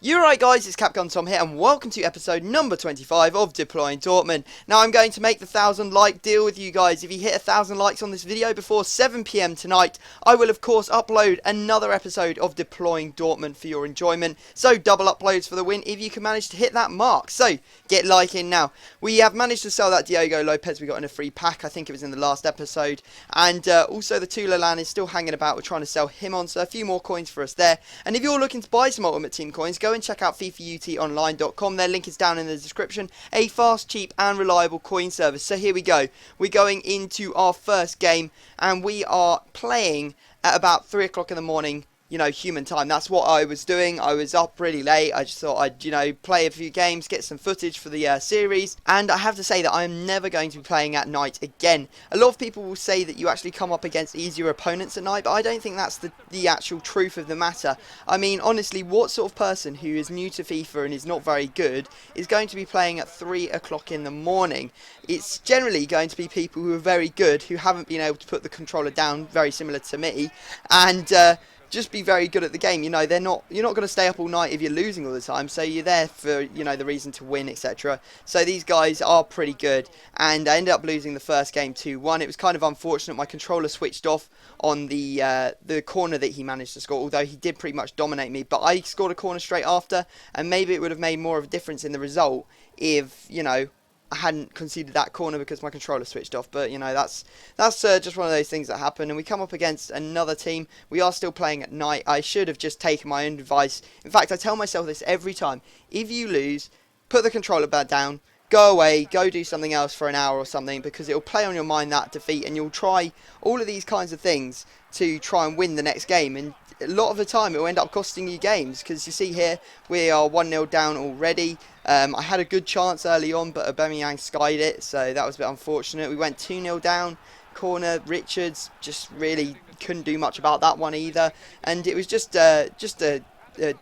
You're right, guys, it's Capcom Tom here, and welcome to episode number 25 of Deploying Dortmund. Now, I'm going to make the 1,000 like deal with you guys. If you hit 1,000 likes on this video before 7 PM tonight, I will, of course, upload another episode of Deploying Dortmund for your enjoyment. So, double uploads for the win if you can manage to hit that mark. So, get liking now. We have managed to sell that Diego Lopez we got in a free pack. I think it was in the last episode. And also, the Tula Lan is still hanging about. We're trying to sell him on, so a few more coins for us there. And if you're looking to buy some Ultimate Team coins, go and check out FIFAUTonline.com. Their link is down in the description. A fast, cheap and reliable coin service. So here we go. We're going into our first game and we are playing at about 3 o'clock in the morning, human time. That's what I was doing. I was up really late. I just thought I'd, play a few games, get some footage for the series. And I have to say that I am never going to be playing at night again. A lot of people will say that you actually come up against easier opponents at night, but I don't think that's the actual truth of the matter. I mean, honestly, what sort of person who is new to FIFA and is not very good is going to be playing at 3 o'clock in the morning? It's generally going to be people who are very good, who haven't been able to put the controller down, very similar to me, and just be very good at the game. You're not going to stay up all night if you're losing all the time, so you're there for the reason to win, etc. So these guys are pretty good, and I ended up losing the first game 2-1. It was kind of unfortunate. My controller switched off on the corner that he managed to score, although he did pretty much dominate me, but I scored a corner straight after, and maybe it would have made more of a difference in the result if I hadn't conceded that corner because my controller switched off. But that's just one of those things that happen. And we come up against another team. We are still playing at night. I should have just taken my own advice. In fact, I tell myself this every time. If you lose, put the controller back down, go away, go do something else for an hour or something, because it'll play on your mind that defeat, and you'll try all of these kinds of things to try and win the next game. And a lot of the time it will end up costing you games, because you see here we are 1-0 down already. I had a good chance early on, but Aubameyang skied it, so that was a bit unfortunate. We went 2-0 down, corner, Richards just really couldn't do much about that one either, and it was just a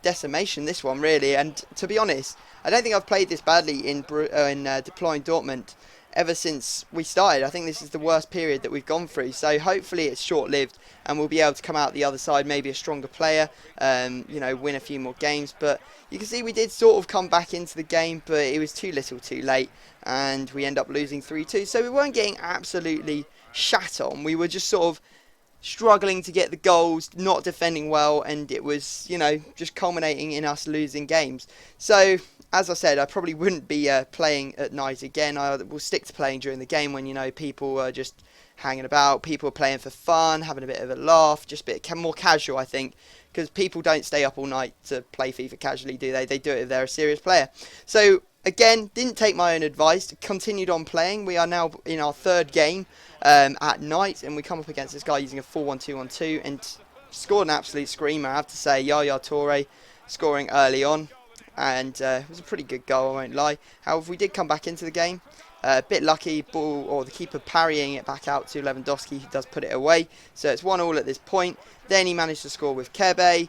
decimation, this one, really. And to be honest, I don't think I've played this badly in Deploying Dortmund ever since we started. I think this is the worst period that we've gone through, so hopefully it's short-lived and we'll be able to come out the other side maybe a stronger player, win a few more games. But you can see we did sort of come back into the game, but it was too little too late, and we end up losing 3-2. So we weren't getting absolutely shat on, we were just sort of struggling to get the goals, not defending well, and it was, just culminating in us losing games. So, as I said, I probably wouldn't be playing at night again. I will stick to playing during the game when, people are just hanging about, people are playing for fun, having a bit of a laugh, just a bit more casual, I think, because people don't stay up all night to play FIFA casually, do they? They do it if they're a serious player. So, again, didn't take my own advice, continued on playing. We are now in our third game at night, and we come up against this guy using a 4-1-2-1-2 and scored an absolute screamer, I have to say. Yaya Toure scoring early on, and it was a pretty good goal, I won't lie. However, we did come back into the game. A bit lucky, ball, or the keeper parrying it back out to Lewandowski, who does put it away. So it's 1-1 at this point. Then he managed to score with Kebe.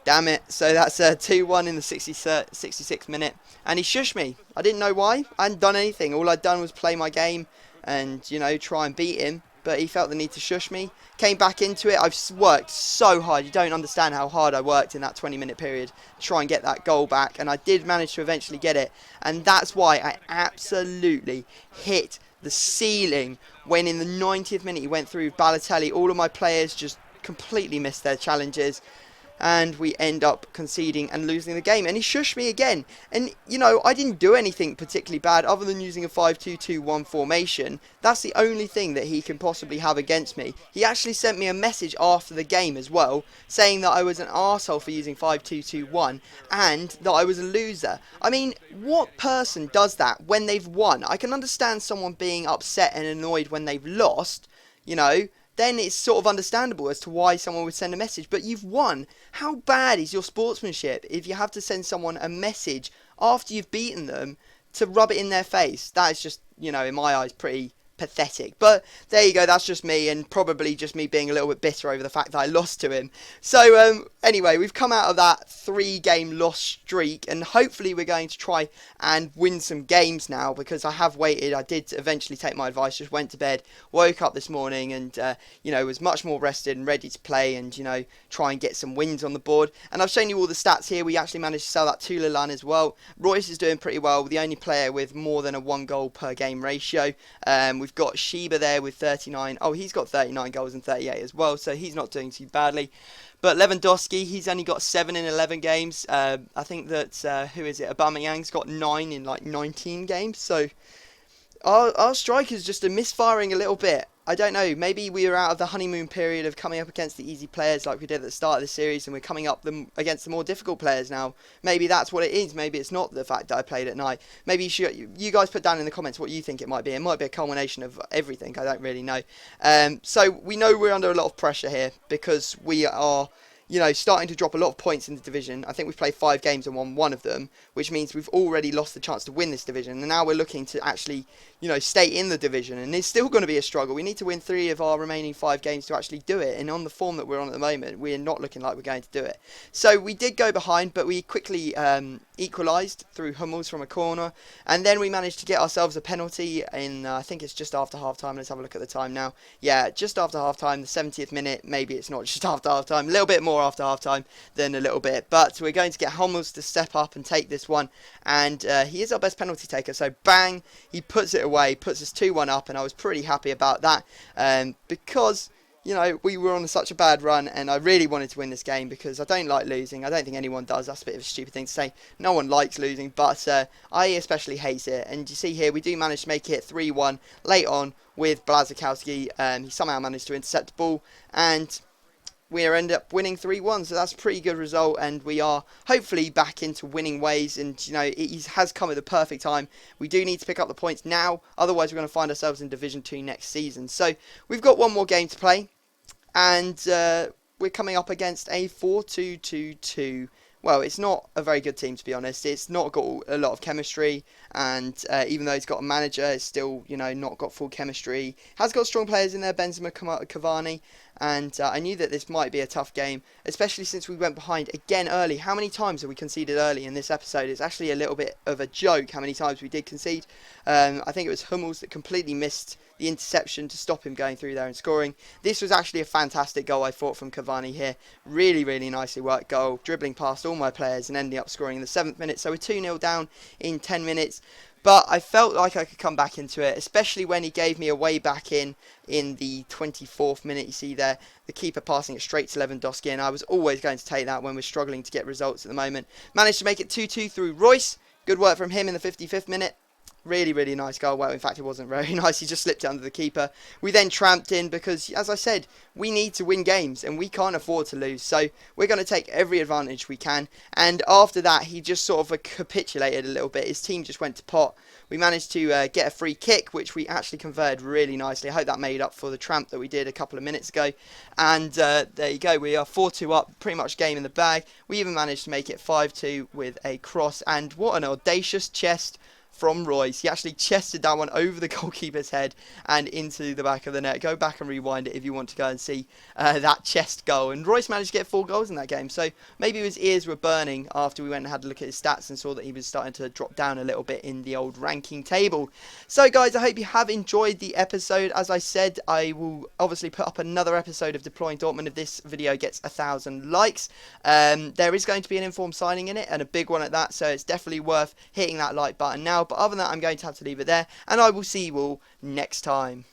Damn it. So that's 2-1 in the 66th minute. And he shushed me. I didn't know why. I hadn't done anything. All I'd done was play my game and, try and beat him. But he felt the need to shush me. Came back into it. I've worked so hard. You don't understand how hard I worked in that 20-minute period to try and get that goal back. And I did manage to eventually get it. And that's why I absolutely hit the ceiling when in the 90th minute he went through Balotelli. All of my players just completely missed their challenges, and we end up conceding and losing the game. And he shushed me again. And, I didn't do anything particularly bad other than using a 5-2-2-1 formation. That's the only thing that he can possibly have against me. He actually sent me a message after the game as well, saying that I was an arsehole for using 5-2-2-1 and that I was a loser. I mean, what person does that when they've won? I can understand someone being upset and annoyed when they've lost, then it's sort of understandable as to why someone would send a message. But you've won. How bad is your sportsmanship if you have to send someone a message after you've beaten them to rub it in their face? That is just, in my eyes, pretty pathetic. But there you go, that's just me, and probably just me being a little bit bitter over the fact that I lost to him. So anyway, we've come out of that 3-game loss streak, and hopefully we're going to try and win some games now, because I have waited. I did eventually take my advice, just went to bed, woke up this morning, and was much more rested and ready to play, and try and get some wins on the board. And I've shown you all the stats here. We actually managed to sell that to Lallana as well. Royce is doing pretty well, the only player with more than a 1 goal per game ratio. We've got Sheba there with 39. Oh, he's got 39 goals and 38 as well, so he's not doing too badly. But Lewandowski, he's only got 7 in 11 games. I think that, who is it? Aubameyang's got 9 in like 19 games. So our strikers just are misfiring a little bit. I don't know, maybe we were out of the honeymoon period of coming up against the easy players like we did at the start of the series, and we're coming up against the more difficult players now. Maybe that's what it is. Maybe it's not the fact that I played at night. Maybe you guys put down in the comments what you think it might be. It might be a culmination of everything. I don't really know. So we know we're under a lot of pressure here, because we are starting to drop a lot of points in the division. I think we've played 5 games and won 1 of them, which means we've already lost the chance to win this division. And now we're looking to actually, stay in the division. And it's still going to be a struggle. We need to win 3 of our remaining 5 games to actually do it. And on the form that we're on at the moment, we're not looking like we're going to do it. So we did go behind, but we quickly equalised through Hummels from a corner. And then we managed to get ourselves a penalty in, I think it's just after half-time. Let's have a look at the time now. Yeah, just after half-time, the 70th minute. Maybe it's not just after half-time. A little bit more after half-time than a little bit. But we're going to get Hummels to step up and take this one. And he is our best penalty taker. So bang, he puts it away, puts us 2-1 up. And I was pretty happy about that, because we were on such a bad run, and I really wanted to win this game, because I don't like losing. I don't think anyone does. That's a bit of a stupid thing to say. No one likes losing, but I especially hate it. And you see here, we do manage to make it 3-1 late on with Blazikowski. He somehow managed to intercept the ball, and we end up winning 3-1, so that's a pretty good result, and we are hopefully back into winning ways. And it has come at the perfect time. We do need to pick up the points now, otherwise we're going to find ourselves in Division 2 next season. So we've got 1 more game to play, and we're coming up against a 4-2-2-2. Well, it's not a very good team, to be honest. It's not got a lot of chemistry, and even though it's got a manager, it's still, not got full chemistry. Has got strong players in there, Benzema, Cavani, and I knew that this might be a tough game, especially since we went behind again early. How many times have we conceded early in this episode? It's actually a little bit of a joke how many times we did concede. I think it was Hummels that completely missed the interception to stop him going through there and scoring. This was actually a fantastic goal, I thought, from Cavani here. Really, really nicely worked goal, dribbling past all my players and ending up scoring in the 7th minute. So we're 2-0 down in 10 minutes. But I felt like I could come back into it, especially when he gave me a way back in the 24th minute. You see there, the keeper passing it straight to Lewandowski, and I was always going to take that when we're struggling to get results at the moment. Managed to make it 2-2 through Royce. Good work from him in the 55th minute. Really, really nice goal. Well, in fact, it wasn't very nice. He just slipped it under the keeper. We then tramped in because, as I said, we need to win games and we can't afford to lose. So we're going to take every advantage we can. And after that, he just sort of capitulated a little bit. His team just went to pot. We managed to get a free kick, which we actually converted really nicely. I hope that made up for the tramp that we did a couple of minutes ago. And there you go. We are 4-2 up, pretty much game in the bag. We even managed to make it 5-2 with a cross. And what an audacious chest from Royce. He actually chested that one over the goalkeeper's head and into the back of the net. Go back and rewind it if you want to go and see that chest goal. And Royce managed to get 4 goals in that game. So maybe his ears were burning after we went and had a look at his stats and saw that he was starting to drop down a little bit in the old ranking table. So guys, I hope you have enjoyed the episode. As I said, I will obviously put up another episode of Deploying Dortmund if this video gets 1,000 likes. There is going to be an informed signing in it, and a big one at that, so it's definitely worth hitting that like button now. But other than that, I'm going to have to leave it there, and I will see you all next time.